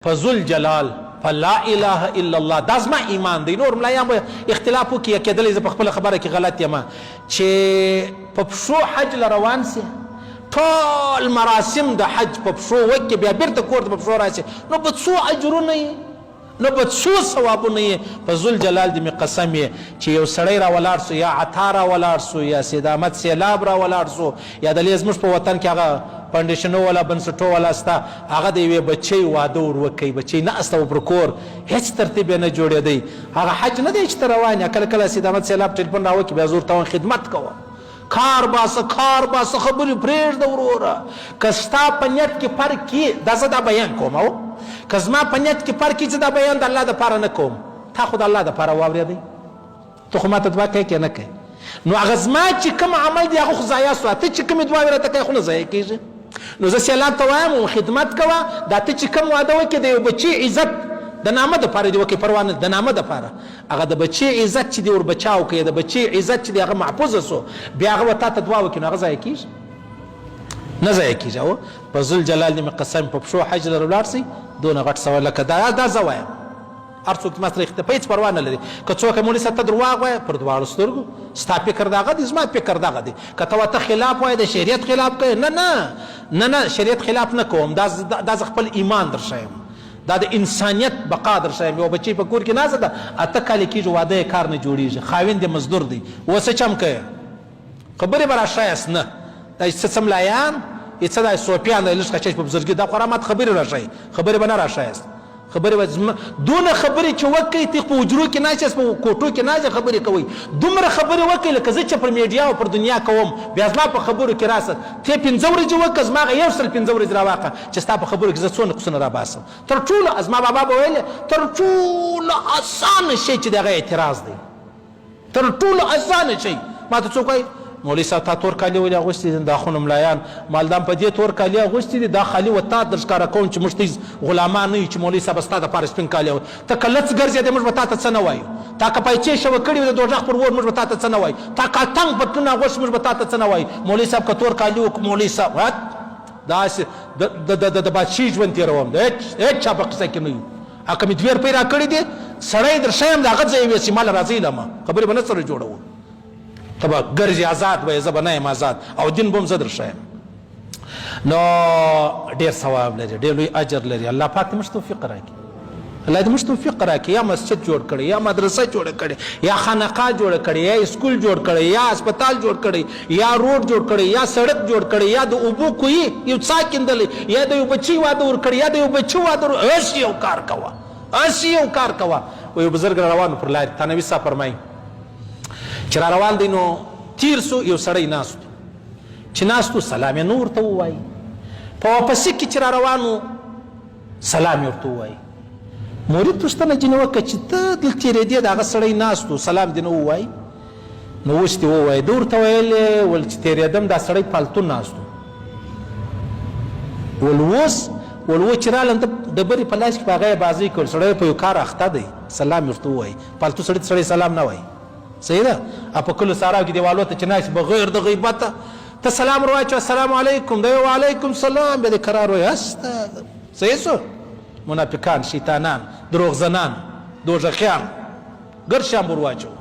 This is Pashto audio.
فذل جلال فلا اله الا الله دا زما ایمان دی. نور ملایان به اختلاف وکړي کېدلی زه په خپله خبره کې غلط یم چې په پښو حج له روان سي ټول مراسم د حج په پښو وکړي بیا بیرته کور ته په پښو راسي نو به څو اجرونه یې نو به څو ثوابونه یې. په ذل جلال دې مې قسم یې چې یو سړی را ولاړ سو یا عطا را ولاړ سو یا سید احمد سیلاب را ولاړ سو یا دلې زموږ په وطن کې هغه فاونډیشنو والا بنسټو والا ستا هغه د یوې بچی واده ور وکوي بچی ناسته پر کور هېڅ ترتیب یې نه جوړېدی. هغه حج نه دی چې ته روان یې کله کله سید احمد سیلاب ټلیفون راوکړي بیا زور ته خدمت کوه کار باسه خبرې پرېږده وروره که ستا په نیت کې فرق کي دا زه دا بیان کوم او که زما په نیت کې فرق کي زه دا بیان د الله دپاره نه کوم تا خو د الله دپاره واورېدی ته خو ماته دعا کوې که نه کوې نو هغه زما چې کوم عمل دی هغه خو ضایع سو ته چې کومې دعاوې راته کوې خو نه ضایع کېږي. نو زه سیلاب ته وایم خدمت کوه دا ته چې کوم واده وکړې د یو بچي عزت د نامه دپاره دې وکړې پروا نه د نامه دپاره هغه د بچي عزت چې دې ور بچاو کړې د بچي عزت چې دی هغه محفوظه سو بیا هغه به تا ته دعا وکړي نو هغه ضایع کېږي نه ضایع کېږي. او په ذل جلال دې مې قسم په پښو حج لره ولاړ سئ دونه غټ سوال لکه دا زه وایم هر څوک ما سره په هېڅ پروا نه لري که څوک مولوي صاحب ته درواغ وایه پر دواړو سترګو ستا فکر دغه دی زما فکر دغه دی که ته ورته خلاف وایې د شریعت خلاف کوې نه شریعت خلاف نه کوم دا زه خپل ایمان در ښیم دا د انسانیت بقا در ښیم. یو بچی په کور کې نازه ده اته کاله کېږي واده یې کار نه جوړېږي خاوند یې مزدور دی اوس څه چم کوې خبرې به راښایاست نه دا څه څه ملایان یې څه دا صوفیان دی لږ قچش په بزرګي دا خو را ماته خبرې راښایي خبرې به نه راښایاست خبرې به دونه خبرې چې وکئ ته په حجرو کې ناست په کوټو کې ناست خبرې کوئ دومره خبرې وکئ لکه زه چې پر میډیا او پر دنیا کوم بیا زما په خبرو کې راست ته 15 ورځې وکړه زما هغه 115 ورځې راواخله چې ستا په خبرو کې زه څو نقصونه راباسم. تر ټولو زما بابا به ویل تر ټولو اسانه شی چې د هغه اعتراض دی تر ټولو اسانه شی ما ته څوک وایي مولوي صاحب تا تور کالي ولې اغوستي دي دا خو نو ملایان مالدام په دې تور کالي اغوستي دي دا خالي و تا در ښکاره کوم چې موږ ته غلامان نه یو چې مولوي صاحب ستا دپاره سپین کالي ته که لڅ ګرځېدې موږ به تا ته څه نه وایو تا که پیسې شوه کړي وي د دوژخ پر اور موږ به تا ته څه نه وایو تا که تنګ پتلون اغوست موږ به تا ته څه نه وایو مولوي صاحب که تور کالي وکړو مولوي صاحب داسې د بادشي ژوند تېروم د هېڅ چا په قصه کې نه یو که مې 2 روپۍ راکړي دي سړی در ښیم د هغه ځای یې ویسي ماله راځئ لمه خبرې به نه سره جوړوو ته به ګرځې آزاد به یې زه به نه یم آزاد او دین به هم زه در ښیم نو ډېر ثواب لري ډېر لوی اجر لري. الله پاک دې موږ توفیق راکړي الله دې موږ توفیق راکړي یا مسجد جوړ کړي یا مدرسه جوړه کړي یا خانقاه جوړه کړي یا اسکول جوړ کړي یا اسپتال جوړ کړي یا روډ جوړ کړي یا سړک جوړ کړي یا د اوبو کوي یو څا کیندلی یا د یو بچي واده ور کړي یا د یو بچي واده هسې یو کار کوه و یو بزرګ روانو پر لارې تنوي صاحب فرمایي چې را روان دی نو تیر سو یو سړی ناست چې ناستو سلام یې نه ورته ووایي په واپسي کې چې را روانو سلام یې ورته ووایي مرید پوښتنه ځینې وکړه چې ته دلته تېرېدې د هغه سړی ناست و سلام دې نه ووایي نو اوس دې ووایي ده ورته ویلې ول چې تېرېدم دا سړی پالتون ناست و ول و چې رالم د ډبرې په لاس کې په هغه یې بازۍ کول سړی په یو کار اخته دی سلام یې ورته ووایي پالتو سړي ته سړی سلام نه وایي صحیح ده په کلو ساراو کې دیوالو ته چې ناست بغیر د غیبته ته سلام ور واچوه السلام علیکم دی وعلیکم سلام بیا دې قرار وایي هسته صحیح سو منافقان شیطانان دروغزنان دوژخیان ګر شام ور واچوه